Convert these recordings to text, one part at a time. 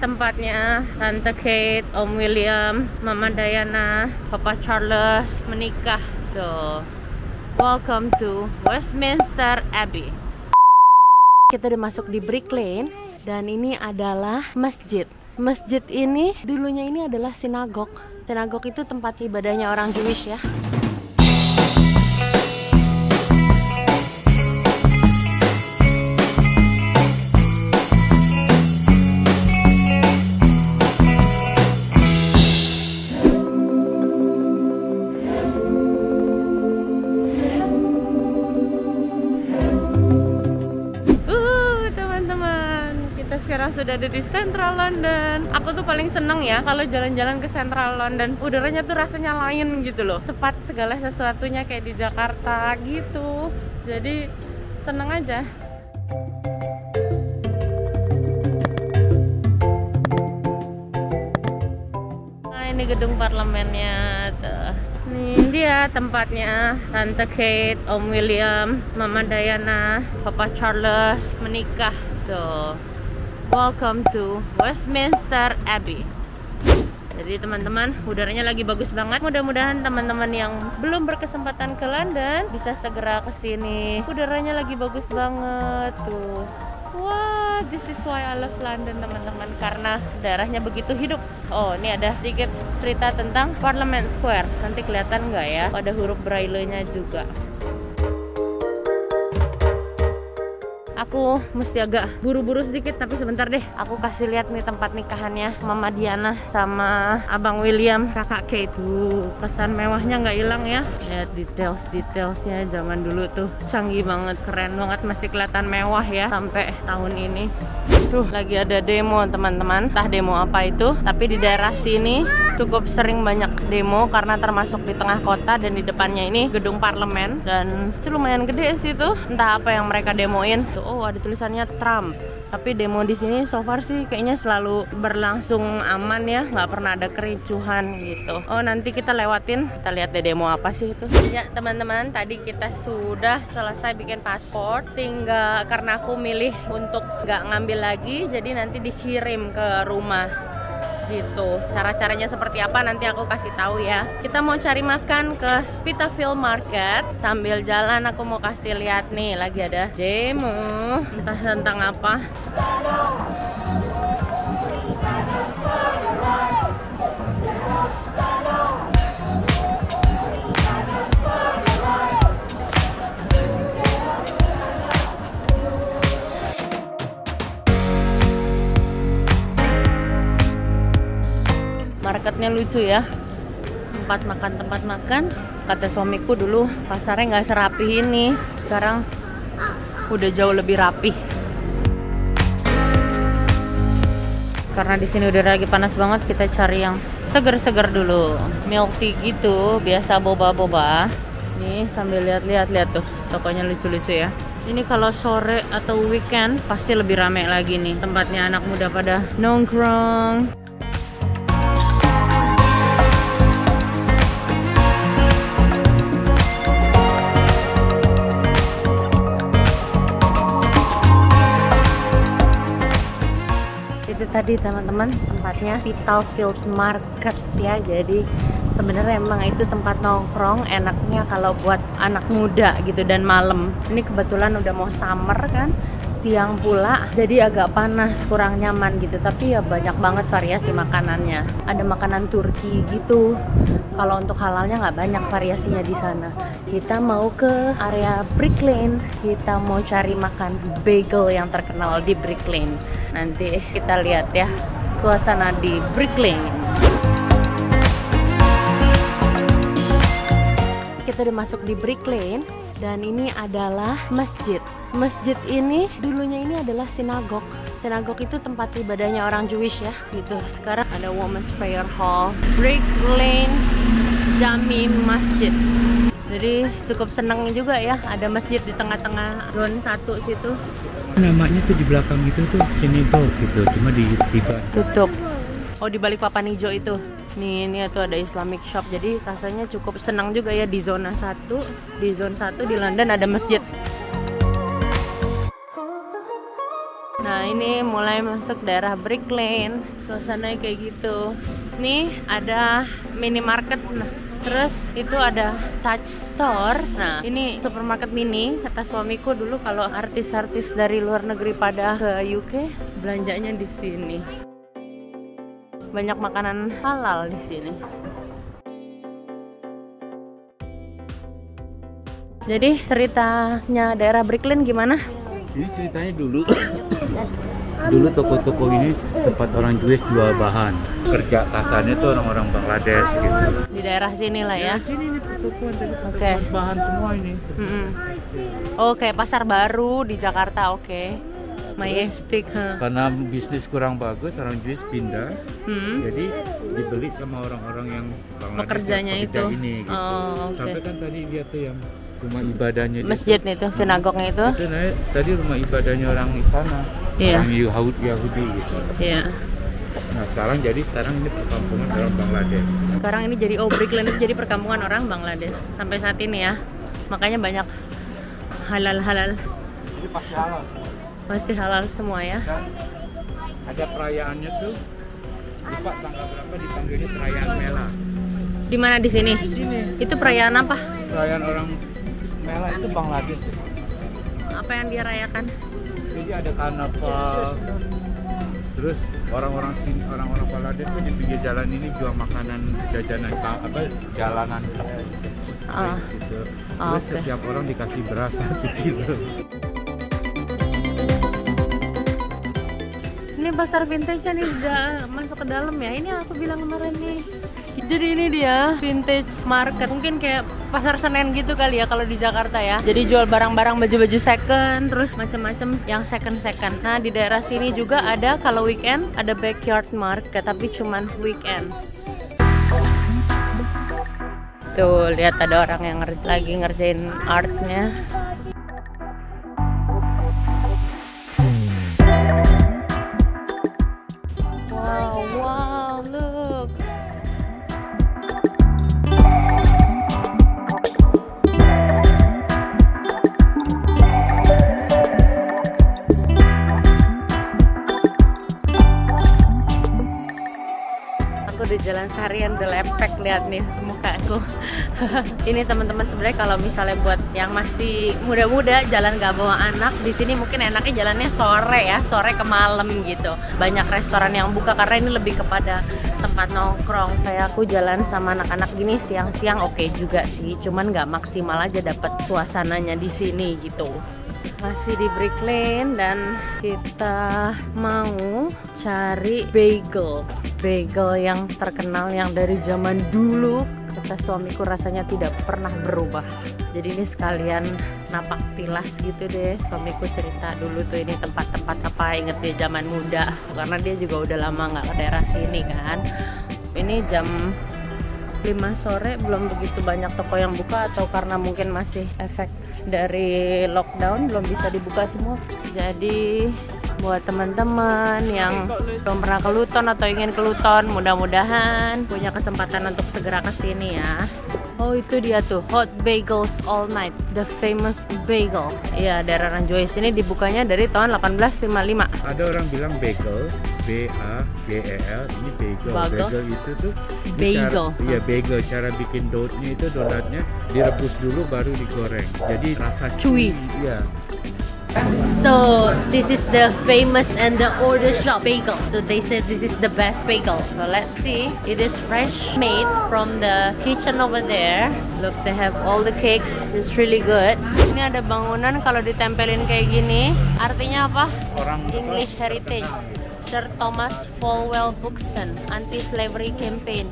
Tempatnya Tante Kate, Om William, Mama Diana, Papa Charles menikah. Tuh. Welcome to Westminster Abbey. Kita udah masuk di Brick Lane dan ini adalah masjid. Masjid ini dulunya ini adalah sinagog. Sinagog itu tempat ibadahnya orang Jewish ya. Sekarang sudah ada di Central London. Aku tuh paling seneng ya kalau jalan-jalan ke Central London. Udaranya tuh rasanya lain gitu loh. Cepat segala sesuatunya kayak di Jakarta gitu. Jadi seneng aja. Nah, ini gedung parlemennya tuh. Nih dia tempatnya Tante Kate, Om William, Mama Diana, Papa Charles menikah tuh. Welcome to Westminster Abbey. Jadi teman-teman, udaranya lagi bagus banget. Mudah-mudahan teman-teman yang belum berkesempatan ke London bisa segera ke sini. Udaranya lagi bagus banget tuh. Wah, this is why I love London teman-teman, karena daerahnya begitu hidup. Oh, ini ada sedikit cerita tentang Parliament Square. Nanti kelihatan nggak ya? Ada huruf braille-nya juga. Aku mesti agak buru-buru sedikit, tapi sebentar deh. Aku kasih lihat nih tempat nikahannya Mama Diana sama Abang William, kakak Kate. Tuh, kesan mewahnya nggak hilang ya. Lihat detailsnya zaman dulu tuh canggih banget, keren banget, masih kelihatan mewah ya sampai tahun ini. Tuh, lagi ada demo teman-teman. Entah demo apa itu, tapi di daerah sini cukup sering banyak demo karena termasuk di tengah kota dan di depannya ini gedung parlemen dan itu lumayan gede sih tuh. Entah apa yang mereka demoin. Tuh, oh ada tulisannya Trump. Tapi demo di sini so far sih kayaknya selalu berlangsung aman ya, nggak pernah ada kericuhan gitu. Oh nanti kita lewatin, kita lihat deh demo apa sih itu. Ya teman-teman, tadi kita sudah selesai bikin paspor. Tinggal karena aku milih untuk nggak ngambil lagi, jadi nanti dikirim ke rumah. Gitu. Cara-caranya seperti apa nanti aku kasih tahu ya. Kita mau cari makan ke Spitalfields Market. Sambil jalan aku mau kasih lihat nih, lagi ada demo. Entah tentang apa. Marketnya lucu ya, tempat makan. Kata suamiku dulu pasarnya nggak serapi ini, sekarang udah jauh lebih rapi. Karena di sini udah lagi panas banget, kita cari yang seger-seger dulu, milk tea gitu, biasa boba-boba. Nih sambil lihat tuh, tokonya lucu-lucu ya. Ini kalau sore atau weekend pasti lebih rame lagi nih, tempatnya anak muda pada nongkrong. Itu tadi teman-teman tempatnya Spitalfields Market ya. Jadi sebenarnya emang itu tempat nongkrong enaknya kalau buat anak muda gitu dan malam. Ini kebetulan udah mau summer kan, siang pula, jadi agak panas, kurang nyaman gitu. Tapi ya banyak banget variasi makanannya. Ada makanan Turki gitu. Kalau untuk halalnya nggak banyak variasinya di sana. Kita mau ke area Brick Lane. Kita mau cari makan bagel yang terkenal di Brick Lane. Nanti kita lihat ya suasana di Brick Lane. Kita udah masuk di Brick Lane dan ini adalah masjid. Masjid ini dulunya ini adalah sinagog. Sinagog itu tempat ibadahnya orang Jewish ya gitu. Sekarang ada Women's Prayer Hall, Brick Lane Jami Masjid. Jadi cukup seneng juga ya, ada masjid di tengah-tengah zone 1 situ. Namanya tuh di belakang itu tuh sinagog gitu, cuma tiba tutup. Oh di balik papan hijau itu. Nih ini tuh ada Islamic shop. Jadi rasanya cukup senang juga ya di zona 1. Di zone 1 di London ada masjid. Nah Nah ini mulai masuk daerah Brick Lane, suasananya kayak gitu. Nih ada minimarket, nah, terus itu ada touch store. Nah ini supermarket mini. Kata suamiku dulu kalau artis-artis dari luar negeri pada ke UK belanjanya di sini. Banyak makanan halal di sini. Jadi ceritanya daerah Brick Lane gimana? Ini ceritanya dulu. Dulu toko-toko ini tempat orang Jewish jual bahan. Kerja kasarnya tuh orang-orang Bangladesh gitu. Di daerah sini lah ya. Di sini nih toko tadi Oke. bahan semua ini. Oke, pasar baru di Jakarta. Oke. Majestic, Karena bisnis kurang bagus, orang Jewish pindah. Jadi dibeli sama orang-orang yang Bangladesh Pekerjanya yang pekerja itu. ini gitu. Oh, oke. Sampai kan tadi lihat tuh yang rumah ibadahnya di Masjidnya itu, sinagognya itu. Itu tadi rumah ibadahnya orang di sana. Iya. Orang Yahudi gitu. Iya. Nah sekarang ini perkampungan orang Bangladesh. Sekarang ini jadi Brick Lane itu jadi perkampungan orang Bangladesh sampai saat ini ya. Makanya banyak halal-halal. Ini pasti halal. Pasti halal semua ya. Dan ada perayaannya tuh. Lupa tanggal berapa dipanggilnya perayaan Mela. Di mana di sini? Di sini. Itu perayaan apa? Perayaan orang Mela itu Bangladesh. Apa yang dia rayakan? Jadi ada karnaval. Terus orang-orang Bangladesh tuh di pinggir jalan ini jual makanan jajanan jalanan gitu. Terus oke. setiap orang dikasih beras 1 kilo. Ini pasar vintage nih udah masuk ke dalam ya. Ini aku bilang kemarin nih. Jadi ini dia vintage market. Mungkin kayak pasar Senen gitu kali ya kalau di Jakarta ya. Jadi jual barang-barang baju-baju second, terus macam-macam yang second-second. Nah, di daerah sini juga ada kalau weekend ada backyard market tapi cuman weekend. Tuh, lihat ada orang yang lagi ngerjain artnya. Wow, look. Aku di jalan seharian udah lepek, lihat nih muka aku. Ini teman-teman sebenarnya kalau misalnya buat yang masih muda-muda jalan gak bawa anak, di sini mungkin enaknya jalannya sore ya, sore ke malam gitu. Banyak restoran yang buka karena ini lebih kepada tempat nongkrong. Kayak aku jalan sama anak-anak gini siang-siang oke juga sih, cuman nggak maksimal aja dapet suasananya di sini gitu. Masih di Brick Lane dan kita mau cari bagel yang terkenal yang dari zaman dulu. Kata suamiku rasanya tidak pernah berubah. Jadi ini sekalian napak tilas gitu deh. Suamiku cerita dulu tuh ini tempat-tempat apa inget dia zaman muda, karena dia juga udah lama nggak ke daerah sini kan. Ini jam 5 sore belum begitu banyak toko yang buka, atau karena mungkin masih efek dari lockdown belum bisa dibuka semua. Jadi buat teman-teman yang belum pernah ke Luton atau ingin ke Luton, mudah-mudahan punya kesempatan untuk segera ke sini ya. Oh itu dia tuh, Hot Bagels All Night, the famous bagel. Iya, daerah Ranjoi sini dibukanya dari tahun 1855. Ada orang bilang bagel, B-A-G-E-L, ini bagel. Bagel itu tuh bagel. Iya bagel, cara bikin donatnya itu donatnya direbus dulu baru digoreng. Jadi rasa chewy. Iya. So this is the famous and the order shop bagel. So they said this is the best bagel. So let's see. It is fresh made from the kitchen over there. Look, they have all the cakes. It's really good. Ini ada bangunan kalau ditempelin kayak gini. Artinya apa? Orang English Heritage. Sir Thomas Falwell Buxton, Anti-Slavery Campaign.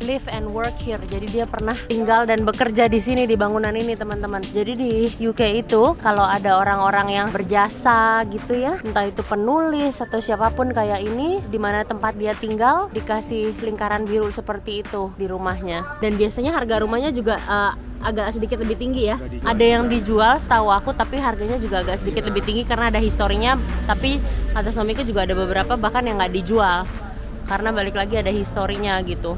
Live and work here. Jadi dia pernah tinggal dan bekerja di sini di bangunan ini, teman-teman. Jadi di UK itu kalau ada orang-orang yang berjasa gitu ya, entah itu penulis atau siapapun kayak ini, di mana tempat dia tinggal dikasih lingkaran biru seperti itu di rumahnya. Dan biasanya harga rumahnya juga agak sedikit lebih tinggi ya. Ada yang dijual setahu aku, tapi harganya juga agak sedikit lebih tinggi karena ada historinya. Tapi kata suamiku juga ada beberapa bahkan yang nggak dijual karena balik lagi ada historinya gitu.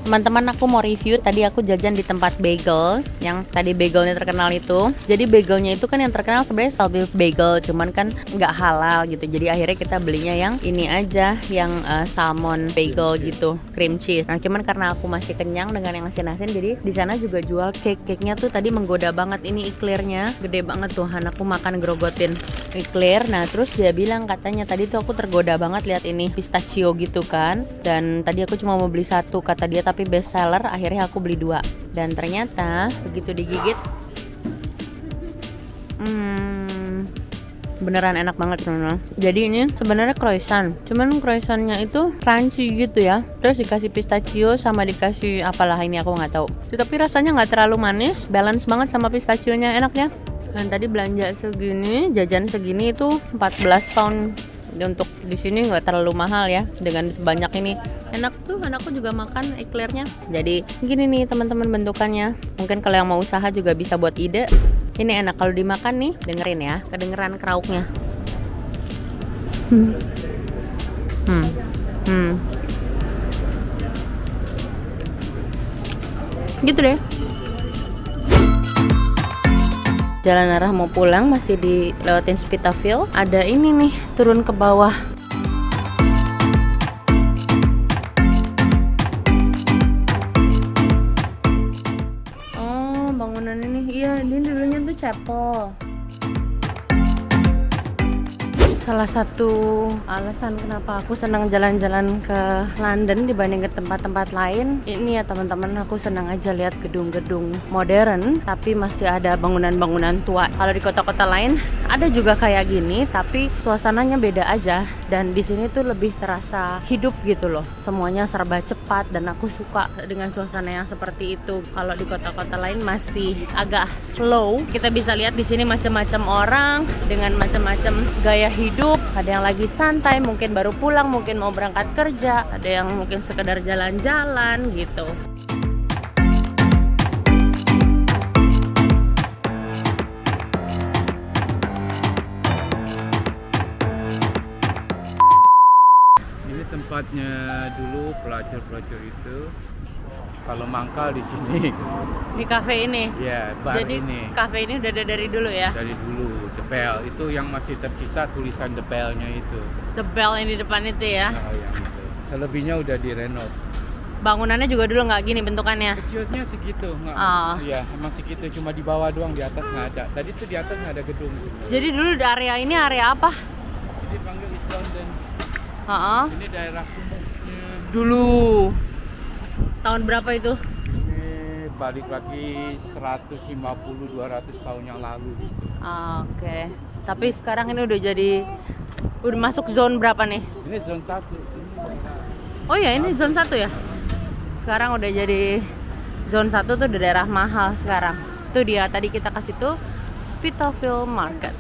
Teman-teman, aku mau review. Tadi aku jajan di tempat bagel, yang tadi bagelnya terkenal itu. Jadi bagelnya itu kan yang terkenal sebenarnya salted beef bagel, cuman kan nggak halal gitu. Jadi akhirnya kita belinya yang ini aja, yang salmon bagel gitu, cream cheese. Nah, cuman karena aku masih kenyang dengan yang asin-asin, jadi di sana juga jual cake-nya tuh tadi menggoda banget. Ini eclairnya gede banget tuh, anakku makan grogotin eclair. Nah, terus dia bilang katanya tadi tuh aku tergoda banget lihat ini pistachio gitu kan. Dan tadi aku cuma mau beli satu kata dia, tapi best seller, akhirnya aku beli 2. Dan ternyata begitu digigit beneran enak banget teman-teman. Jadi ini sebenarnya croissant, cuman croissantnya itu crunchy gitu ya, terus dikasih pistachio sama dikasih apalah ini aku nggak tahu. Tapi rasanya nggak terlalu manis, balance banget sama pistachionya, enaknya. Dan tadi belanja segini, jajan segini itu 14 pound. Untuk di sini nggak terlalu mahal ya, dengan sebanyak ini. Enak tuh, anakku juga makan eclairnya. Jadi gini nih teman-teman bentukannya. Mungkin kalau yang mau usaha juga bisa buat ide. Ini enak kalau dimakan nih, dengerin ya, kedengeran krauknya. Gitu deh. Jalan arah mau pulang masih dilewatin Spitaville. Ada ini nih, turun ke bawah. Oh, bangunan ini. Iya, ini dulunya tuh chapel. Salah satu alasan kenapa aku senang jalan-jalan ke London dibanding ke tempat-tempat lain, ini ya teman-teman, aku senang aja lihat gedung-gedung modern tapi masih ada bangunan-bangunan tua. Kalau di kota-kota lain ada juga kayak gini, tapi suasananya beda aja. Dan di sini tuh lebih terasa hidup gitu loh. Semuanya serba cepat dan aku suka dengan suasana yang seperti itu. Kalau di kota-kota lain masih agak slow. Kita bisa lihat di sini macam-macam orang dengan macam-macam gaya hidup. Ada yang lagi santai, mungkin baru pulang, mungkin mau berangkat kerja. Ada yang mungkin sekedar jalan-jalan gitu. Ini tempatnya dulu pelacur-pelacur itu. Kalau mangkal di sini. Di cafe ini. Ya, bar jadi, ini. Jadi cafe ini udah ada dari dulu ya. Dari dulu, The Bell itu yang masih tersisa tulisan The Bell-nya itu. The Bell yang di depan itu ya. Oh, yang itu. Selebihnya udah direnov. Bangunannya juga dulu nggak gini bentukannya. Kecilnya segitu, nggak? Oh. Iya, emang segitu, cuma di bawah doang, di atas nggak ada. Tadi tuh di atas nggak ada gedung. Jadi dulu di area ini area apa? Ini dipanggil East London. Ini daerah sumuknya. Dulu. Tahun berapa itu? Ini balik lagi 150-200 tahun yang lalu gitu. Oke. Tapi sekarang ini udah masuk zone berapa nih? Ini zone 1. Oh ya, ini zone 1 ya? Sekarang udah jadi zone 1 tuh udah daerah mahal sekarang. Itu dia tadi kita kasih tuh Spitaville Market.